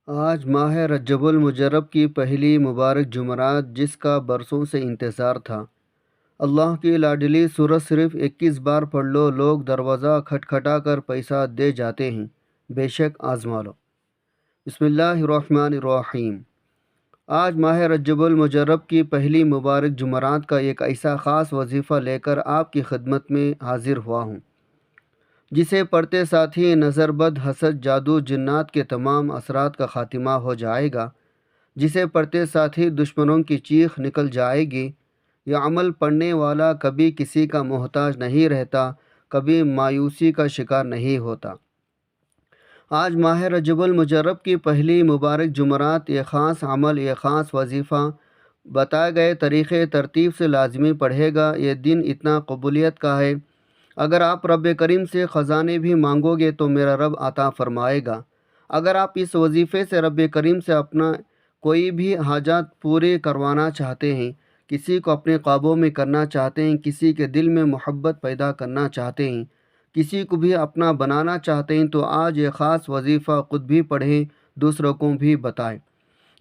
آج ماہ رجب المجرب کی پہلی مبارک جمعرات جس کا برسوں سے انتظار تھا۔ اللہ کی لاڈلی سورت صرف 21 بار پڑھ لو، لوگ دروازہ کھٹکھٹا کر پیسہ دے جاتے ہیں، بے شک آزما لو۔ بسم اللہ الرحمن الرحیم۔ آج ماہ رجب المجرب کی پہلی مبارک جمعرات کا ایک ایسا خاص وظیفہ لے کر آپ کی خدمت میں حاضر ہوا ہوں، جسے پڑھتے ساتھ ہی نظر بد، حسد، جادو، جنات کے تمام اثرات کا خاتمہ ہو جائے گا، جسے پڑھتے ساتھ ہی دشمنوں کی چیخ نکل جائے گی۔ یہ عمل پڑھنے والا کبھی کسی کا محتاج نہیں رہتا، کبھی مایوسی کا شکار نہیں ہوتا۔ آج ماہ رجب المجرب کی پہلی مبارک جمعرات یہ خاص عمل، یہ خاص وظیفہ بتائے گئے طریقے ترتیب سے لازمی پڑھے گا۔ یہ دن اتنا قبولیت کا ہے، اگر آپ رب کریم سے خزانے بھی مانگو گے تو میرا رب عطا فرمائے گا۔ اگر آپ اس وظیفے سے رب کریم سے اپنا کوئی بھی حاجات پوری کروانا چاہتے ہیں، کسی کو اپنے قابو میں کرنا چاہتے ہیں، کسی کے دل میں محبت پیدا کرنا چاہتے ہیں، کسی کو بھی اپنا بنانا چاہتے ہیں، تو آج یہ خاص وظیفہ خود بھی پڑھیں، دوسروں کو بھی بتائیں۔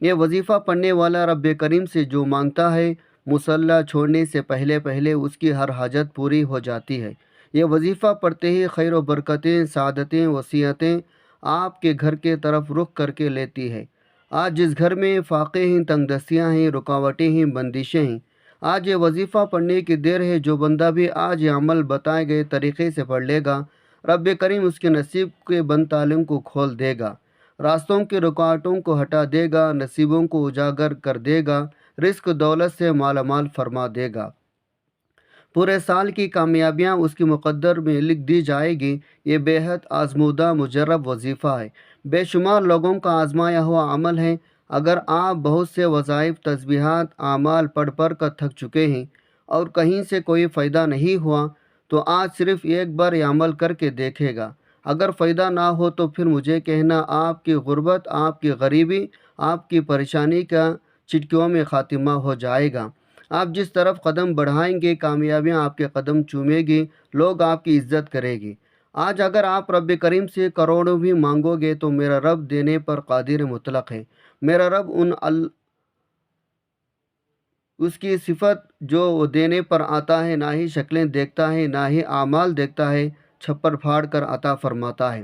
یہ وظیفہ پڑھنے والا رب کریم سے جو مانگتا ہے، مصلی چھوڑنے سے پہلے پہلے اس کی ہر حاجت پوری ہو جاتی ہے۔ یہ وظیفہ پڑھتے ہی خیر و برکتیں، سعادتیں، وصیتیں آپ کے گھر کے طرف رخ کر کے لیتی ہے۔ آج جس گھر میں فاقے ہیں، تنگ دستیاں ہیں، رکاوٹیں ہیں، بندشیں ہیں، آج یہ وظیفہ پڑھنے کی دیر ہے۔ جو بندہ بھی آج یہ عمل بتائے گئے طریقے سے پڑھ لے گا، رب کریم اس کے نصیب کے بند تالوں کو کھول دے گا، راستوں کی رکاوٹوں کو ہٹا دے گا، نصیبوں کو اجاگر کر دے گا، رزق دولت سے مالا مال فرما دے گا۔ پورے سال کی کامیابیاں اس کی مقدر میں لکھ دی جائے گی۔ یہ بے حد آزمودہ مجرب وظیفہ ہے، بے شمار لوگوں کا آزمایا ہوا عمل ہے۔ اگر آپ بہت سے وظائف، تسبیحات، اعمال پڑھ کر تھک چکے ہیں اور کہیں سے کوئی فائدہ نہیں ہوا، تو آج صرف ایک بار یہ عمل کر کے دیکھے گا۔ اگر فائدہ نہ ہو تو پھر مجھے کہنا، آپ کی غربت، آپ کی غریبی، آپ کی پریشانی کا چٹکیوں میں خاتمہ ہو جائے گا۔ آپ جس طرف قدم بڑھائیں گے، کامیابیاں آپ کے قدم چومے گی، لوگ آپ کی عزت کرے گی۔ آج اگر آپ رب کریم سے کروڑوں بھی مانگو گے تو میرا رب دینے پر قادر مطلق ہے۔ میرا رب اس کی صفت جو وہ دینے پر آتا ہے، نہ ہی شکلیں دیکھتا ہے، نہ ہی اعمال دیکھتا ہے، چھپر پھاڑ کر عطا فرماتا ہے۔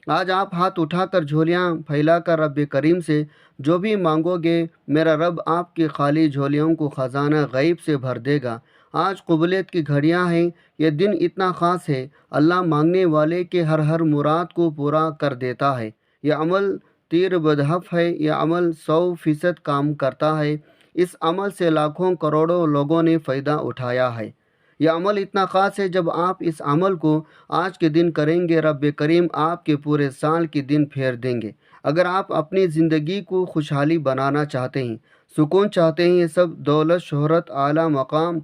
آج آپ ہاتھ اٹھا کر، جھولیاں پھیلا کر رب کریم سے جو بھی مانگو گے، میرا رب آپ کی خالی جھولیوں کو خزانہ غیب سے بھر دے گا۔ آج قبولیت کی گھڑیاں ہیں، یہ دن اتنا خاص ہے، اللہ مانگنے والے کے ہر مراد کو پورا کر دیتا ہے۔ یہ عمل تیر بدہف ہے، یہ عمل 100% کام کرتا ہے۔ اس عمل سے لاکھوں کروڑوں لوگوں نے فائدہ اٹھایا ہے۔ یہ عمل اتنا خاص ہے، جب آپ اس عمل کو آج کے دن کریں گے، رب کریم آپ کے پورے سال کے دن پھیر دیں گے۔ اگر آپ اپنی زندگی کو خوشحالی بنانا چاہتے ہیں، سکون چاہتے ہیں، یہ سب دولت، شہرت، اعلیٰ مقام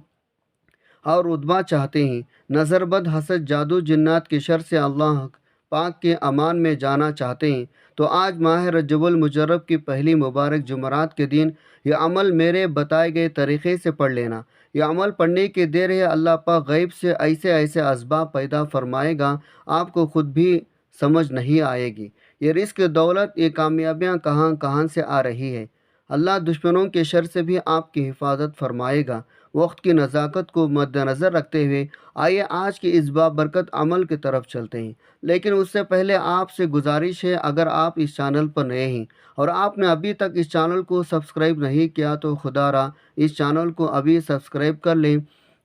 اور رتبہ چاہتے ہیں، نظر بد، حسد، جادو، جنات کے شر سے اللہ پاک کے امان میں جانا چاہتے ہیں، تو آج ماہ رجب المجرب کی پہلی مبارک جمعرات کے دن یہ عمل میرے بتائے گئے طریقے سے پڑھ لینا۔ یہ عمل پڑھنے کی دیر ہے، اللہ پاک غیب سے ایسے ایسے اسباب پیدا فرمائے گا، آپ کو خود بھی سمجھ نہیں آئے گی۔ یہ رزق، دولت، یہ کامیابیاں کہاں کہاں سے آ رہی ہے۔ اللہ دشمنوں کے شر سے بھی آپ کی حفاظت فرمائے گا۔ وقت کی نزاکت کو مد نظر رکھتے ہوئے آئیے آج کی اس بابرکت عمل کی طرف چلتے ہیں، لیکن اس سے پہلے آپ سے گزارش ہے، اگر آپ اس چینل پر نئے ہیں اور آپ نے ابھی تک اس چینل کو سبسکرائب نہیں کیا تو خدا را اس چینل کو ابھی سبسکرائب کر لیں،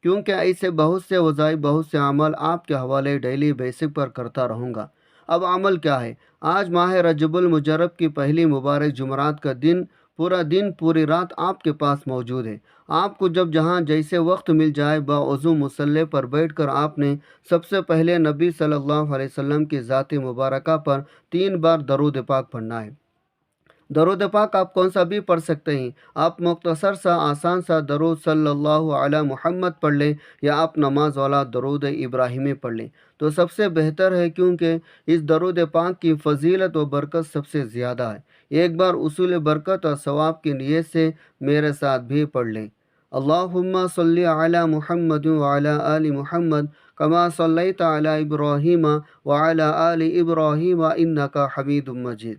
کیونکہ ایسے بہت سے وظائف، بہت سے عمل آپ کے حوالے ڈیلی بیسک پر کرتا رہوں گا۔ اب عمل کیا ہے؟ آج ماہ رجب المجرب کی پہلی مبارک جمعرات کا دن، پورا دن، پوری رات آپ کے پاس موجود ہے۔ آپ کو جب جہاں جیسے وقت مل جائے، باوضو مصلی پر بیٹھ کر آپ نے سب سے پہلے نبی صلی اللہ علیہ وسلم کی ذات مبارکہ پر 3 بار درود پاک پڑھنا ہے۔ درود پاک آپ کون سا بھی پڑھ سکتے ہیں۔ آپ مختصر سا، آسان سا درود صلی اللہ علی محمد پڑھ لیں، یا آپ نماز والا درود ابراہیمی پڑھ لیں تو سب سے بہتر ہے، کیونکہ اس درود پاک کی فضیلت و برکت سب سے زیادہ ہے۔ ایک بار اصول برکت اور ثواب کی نیت سے میرے ساتھ بھی پڑھ لیں۔ اللہم صلی علی محمد وعلی آل محمد کما صلیت علی ابراہیم وعلی آل ابراہیم انک حمید مجید۔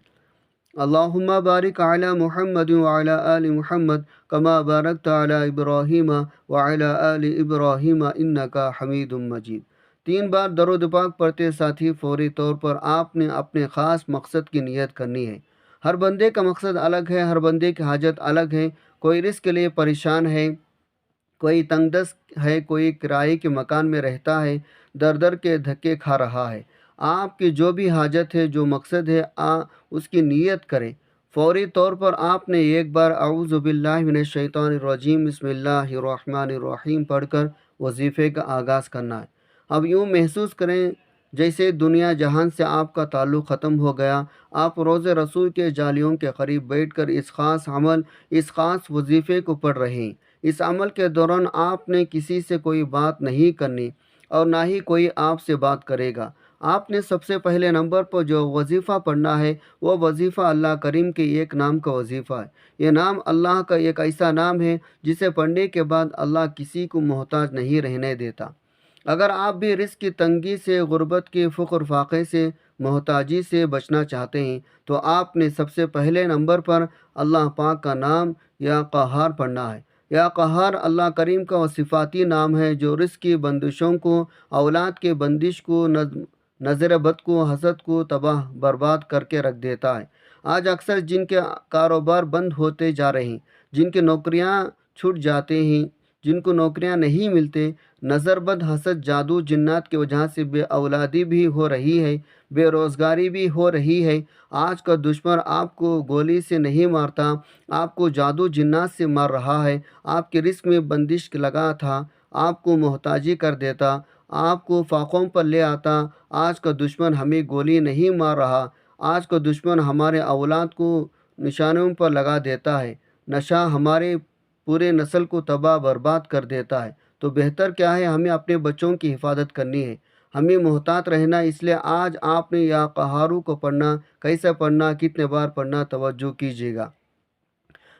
اللہم بارک علی محمد وعلی آل محمد کما بارکت علی ابراہیم وعلی آل ابراہیم انک حمید مجید۔ 3 بار درود پاک پڑھتے ساتھی فوری طور پر آپ نے اپنے خاص مقصد کی نیت کرنی ہے۔ ہر بندے کا مقصد الگ ہے، ہر بندے کی حاجت الگ ہے۔ کوئی رزق کے لیے پریشان ہے، کوئی تنگ دست ہے، کوئی کرائے کے مکان میں رہتا ہے، در در کے دھکے کھا رہا ہے۔ آپ کی جو بھی حاجت ہے، جو مقصد ہے، اس کی نیت کریں۔ فوری طور پر آپ نے ایک بار اعوذ باللہ من الشیطان الرجیم بسم اللہ الرحمن الرحیم پڑھ کر وظیفے کا آغاز کرنا ہے۔ اب یوں محسوس کریں جیسے دنیا جہان سے آپ کا تعلق ختم ہو گیا۔ آپ روض رسول کے جالیوں کے قریب بیٹھ کر اس خاص عمل، اس خاص وظیفے کو پڑھ رہے ہیں۔ اس عمل کے دوران آپ نے کسی سے کوئی بات نہیں کرنی اور نہ ہی کوئی آپ سے بات کرے گا۔ آپ نے سب سے پہلے نمبر پر جو وظیفہ پڑھنا ہے وہ وظیفہ اللہ کریم کے ایک نام کا وظیفہ ہے۔ یہ نام اللہ کا ایک ایسا نام ہے جسے پڑھنے کے بعد اللہ کسی کو محتاج نہیں رہنے دیتا۔ اگر آپ بھی رزق کی تنگی سے، غربت کے فقر فاقے سے، محتاجی سے بچنا چاہتے ہیں تو آپ نے سب سے پہلے نمبر پر اللہ پاک کا نام یا قہار پڑھنا ہے۔ یا قہار اللہ کریم کا وہ صفاتی نام ہے جو رزق کی بندشوں کو، اولاد کے بندش کو، نظر بد کو، حسد کو تباہ برباد کر کے رکھ دیتا ہے۔ آج اکثر جن کے کاروبار بند ہوتے جا رہے ہیں، جن کی نوکریاں چھوٹ جاتے ہیں، جن کو نوکریاں نہیں ملتے، نظر بد، حسد، جادو، جنات کی وجہ سے بے اولادی بھی ہو رہی ہے، بے روزگاری بھی ہو رہی ہے۔ آج کا دشمن آپ کو گولی سے نہیں مارتا، آپ کو جادو جنات سے مار رہا ہے۔ آپ کے رزق میں بندش لگا تھا، آپ کو محتاجی کر دیتا، آپ کو فاقوں پر لے آتا۔ آج کا دشمن ہمیں گولی نہیں مار رہا، آج کا دشمن ہمارے اولاد کو نشانوں پر لگا دیتا ہے، نشہ ہمارے پورے نسل کو تباہ برباد کر دیتا ہے۔ تو بہتر کیا ہے، ہمیں اپنے بچوں کی حفاظت کرنی ہے، ہمیں محتاط رہنا۔ اس لیے آج آپ نے یا قہارو کو پڑھنا، کیسے پڑھنا، کتنے بار پڑھنا، توجہ کیجیے گا۔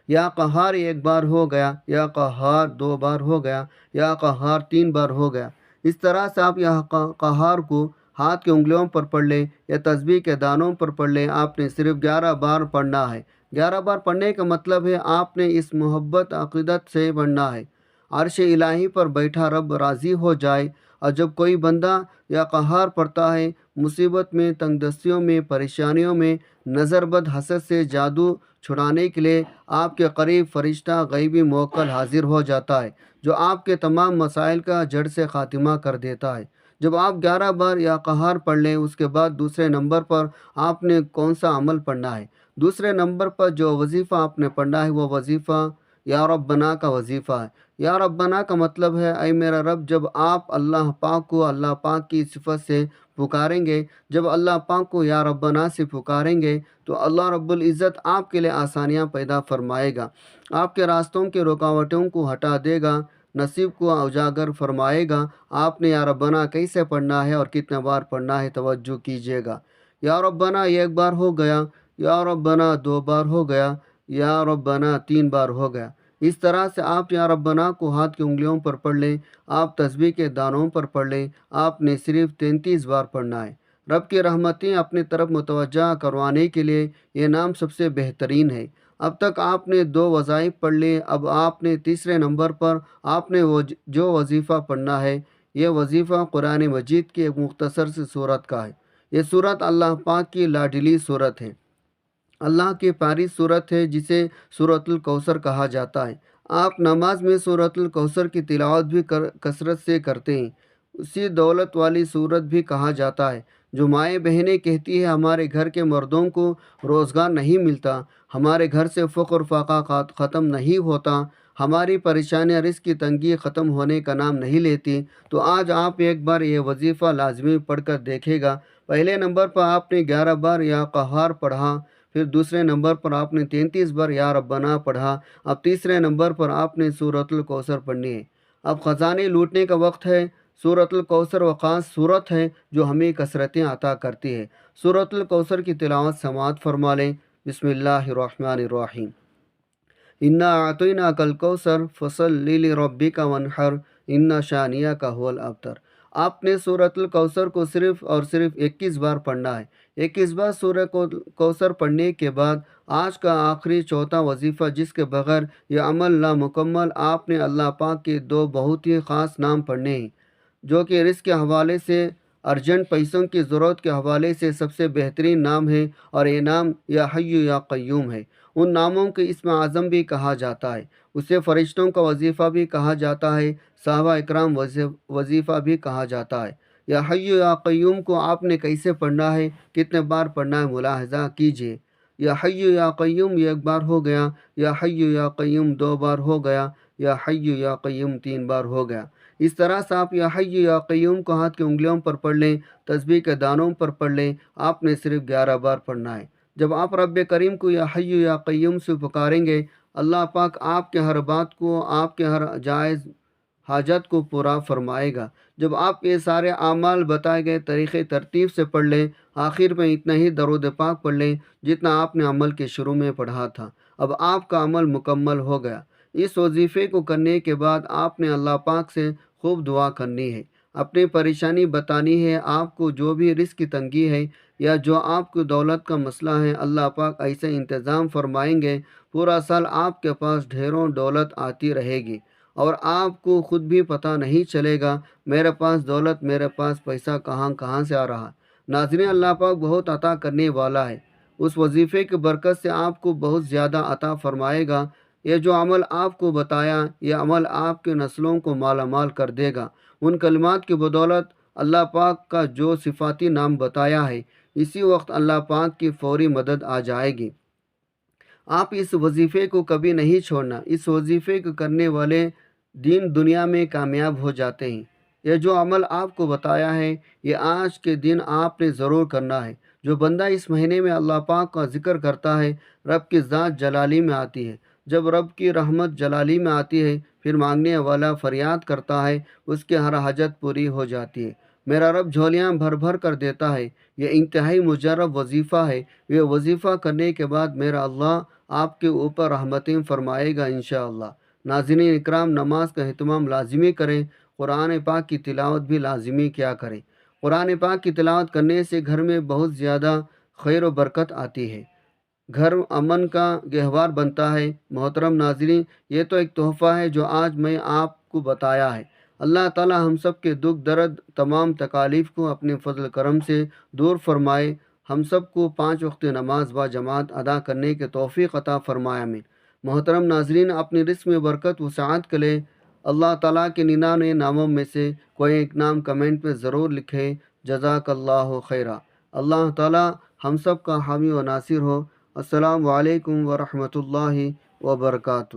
یا قہار 1 بار ہو گیا، یا قہار 2 بار ہو گیا، یا قہار 3 بار ہو گیا۔ اس طرح سے آپ یا قہار کو ہاتھ کی انگلیوں پر پڑھ لیں یا تسبیح کے دانوں پر پڑھ لیں۔ آپ نے صرف 11 بار پڑھنا ہے۔ 11 بار پڑھنے کا مطلب ہے آپ نے اس محبت عقیدت سے پڑھنا ہے، عرش الہی پر بیٹھا رب راضی ہو جائے۔ اور جب کوئی بندہ یا قہار پڑھتا ہے، مصیبت میں، تنگ دستیوں میں، پریشانیوں میں، نظر بد، حسد سے جادو چھڑانے کے لیے آپ کے قریب فرشتہ غیبی موکل حاضر ہو جاتا ہے جو آپ کے تمام مسائل کا جڑ سے خاتمہ کر دیتا ہے۔ جب آپ 11 بار یا قہار پڑھ لیں، اس کے بعد دوسرے نمبر پر آپ نے کون سا عمل پڑھنا ہے؟ دوسرے نمبر پر جو وظیفہ آپ نے پڑھنا ہے وہ وظیفہ یا ربنا کا وظیفہ ہے۔ یا ربنا کا مطلب ہے اے میرا رب۔ جب آپ اللہ پاک کو اللہ پاک کی صفت سے پکاریں گے، جب اللہ پاک کو یا ربنا سے پکاریں گے تو اللہ رب العزت آپ کے لیے آسانیاں پیدا فرمائے گا، آپ کے راستوں کے رکاوٹوں کو ہٹا دے گا، نصیب کو اجاگر فرمائے گا۔ آپ نے یا ربنا کیسے پڑھنا ہے اور کتنے بار پڑھنا ہے، توجہ کیجیے گا۔ یا ربنا 1 بار ہو گیا، یا ربنا 2 بار ہو گیا، یا ربنا 3 بار ہو گیا۔ اس طرح سے آپ یا ربنا کو ہاتھ کی انگلیوں پر پڑھ لیں، آپ تسبیح کے دانوں پر پڑھ لیں۔ آپ نے صرف 33 بار پڑھنا ہے۔ رب کی رحمتیں اپنی طرف متوجہ کروانے کے لیے یہ نام سب سے بہترین ہے۔ اب تک آپ نے 2 وظائف پڑھ لیے، اب آپ نے تیسرے نمبر پر آپ نے جو وظیفہ پڑھنا ہے، یہ وظیفہ قرآن مجید کی ایک مختصر سی صورت کا ہے۔ یہ صورت اللہ پاک کی لاڈلی صورت ہے، اللہ کی پیاری صورت ہے جسے سورۃ الکوثر کہا جاتا ہے۔ آپ نماز میں سورۃ الکوثر کی تلاوت بھی کثرت سے کرتے ہیں۔ اسی دولت والی صورت بھی کہا جاتا ہے۔ جو مائیں بہنیں کہتی ہے ہمارے گھر کے مردوں کو روزگار نہیں ملتا، ہمارے گھر سے فقر فاقہ ختم نہیں ہوتا، ہماری پریشانیاں رزق کی تنگی ختم ہونے کا نام نہیں لیتی، تو آج آپ 1 بار یہ وظیفہ لازمی پڑھ کر دیکھے گا۔ پہلے نمبر پر آپ نے 11 بار یا قہار پڑھا، پھر دوسرے نمبر پر آپ نے 33 بار یا ربنا پڑھا، اب تیسرے نمبر پر آپ نے سورۃ الکوثر پڑھنی ہے۔ اب خزانے لوٹنے کا وقت ہے۔ سورۃ الکوثر وہ خاص صورت ہے جو ہمیں کثرتیں عطا کرتی ہے۔ سورۃ الکوثر کی تلاوت سماعت فرما لیں۔ بسم اللہ الرحمن الرحیم۔ انا اعطیناک الکوثر فصلی لربک وانحر ان شانیک ھو الابتر۔ آپ نے سورۃ الکوثر کو صرف اور صرف 21 بار پڑھنا ہے۔ 21 بار سورہ کوثر پڑھنے کے بعد آج کا آخری چوتھا وظیفہ، جس کے بغیر یہ عمل نامکمل، آپ نے اللہ پاک کے دو بہت ہی خاص نام پڑھنے ہیں، جو کہ رزق کے حوالے سے، ارجنٹ پیسوں کی ضرورت کے حوالے سے سب سے بہترین نام ہے، اور یہ نام یا حی یا قیوم ہے۔ ان ناموں کے اسم اعظم بھی کہا جاتا ہے، اسے فرشتوں کا وظیفہ بھی کہا جاتا ہے، صحابہ اکرام وظیفہ بھی کہا جاتا ہے۔ یا حی یا قیوم کو آپ نے کیسے پڑھنا ہے، کتنے بار پڑھنا ہے، ملاحظہ کیجیے۔ یا حی یا قیوم یہ ایک بار ہو گیا، یا حی یا قیوم دو بار ہو گیا، یا حی یا قیوم تین بار ہو گیا۔ اس طرح سے آپ یا حی یا قیوم کو ہاتھ کی انگلیوں پر پڑھ لیں، تسبیح کے دانوں پر پڑھ لیں، آپ نے صرف 11 بار پڑھنا ہے۔ جب آپ رب کریم کو یا حی یا قیوم سے پکاریں گے، اللہ پاک آپ کے ہر بات کو، آپ کے ہر جائز حاجت کو پورا فرمائے گا۔ جب آپ یہ سارے اعمال بتائے گئے طریقے ترتیب سے پڑھ لیں، آخر میں اتنا ہی درود پاک پڑھ لیں جتنا آپ نے عمل کے شروع میں پڑھا تھا، اب آپ کا عمل مکمل ہو گیا۔ اس وظیفے کو کرنے کے بعد آپ نے اللہ پاک سے خوب دعا کرنی ہے، اپنی پریشانی بتانی ہے، آپ کو جو بھی رزق کی تنگی ہے یا جو آپ کو دولت کا مسئلہ ہے، اللہ پاک ایسے انتظام فرمائیں گے، پورا سال آپ کے پاس ڈھیروں دولت آتی رہے گی، اور آپ کو خود بھی پتہ نہیں چلے گا میرے پاس دولت، میرے پاس پیسہ کہاں سے آ رہا۔ ناظرین، اللہ پاک بہت عطا کرنے والا ہے، اس وظیفے کی برکت سے آپ کو بہت زیادہ عطا فرمائے گا۔ یہ جو عمل آپ کو بتایا، یہ عمل آپ کے نسلوں کو مالا مال کر دے گا۔ ان کلمات کی بدولت اللہ پاک کا جو صفاتی نام بتایا ہے، اسی وقت اللہ پاک کی فوری مدد آ جائے گی۔ آپ اس وظیفے کو کبھی نہیں چھوڑنا، اس وظیفے کو کرنے والے دین دنیا میں کامیاب ہو جاتے ہیں۔ یہ جو عمل آپ کو بتایا ہے، یہ آج کے دن آپ نے ضرور کرنا ہے۔ جو بندہ اس مہینے میں اللہ پاک کا ذکر کرتا ہے، رب کی ذات جلالی میں آتی ہے۔ جب رب کی رحمت جلالی میں آتی ہے، پھر مانگنے والا فریاد کرتا ہے، اس کی ہر حاجت پوری ہو جاتی ہے۔ میرا رب جھولیاں بھر بھر کر دیتا ہے۔ یہ انتہائی مجرب وظیفہ ہے۔ یہ وظیفہ کرنے کے بعد میرا اللہ آپ کے اوپر رحمتیں فرمائے گا انشاءاللہ۔ ناظرین اکرام، نماز کا اہتمام لازمی کریں، قرآن پاک کی تلاوت بھی لازمی کیا کریں۔ قرآن پاک کی تلاوت کرنے سے گھر میں بہت زیادہ خیر و برکت آتی ہے، گھر امن کا گہوار بنتا ہے۔ محترم ناظرین، یہ تو ایک تحفہ ہے جو آج میں آپ کو بتایا ہے۔ اللہ تعالی ہم سب کے دکھ درد، تمام تکالیف کو اپنے فضل کرم سے دور فرمائے، ہم سب کو 5 وقت نماز با جماعت ادا کرنے کے توفیق عطا فرمائے، آمین۔ محترم ناظرین، اپنی رزق میں برکت و سعادت کے لیے اللہ تعالیٰ کے 99 ناموں میں سے کوئی ایک نام کمنٹ میں ضرور لکھیں۔ جزاک اللہ خیرہ۔ اللہ تعالیٰ ہم سب کا حامی و ناصر ہو۔ السلام علیکم ورحمۃ اللہ وبرکاتہ۔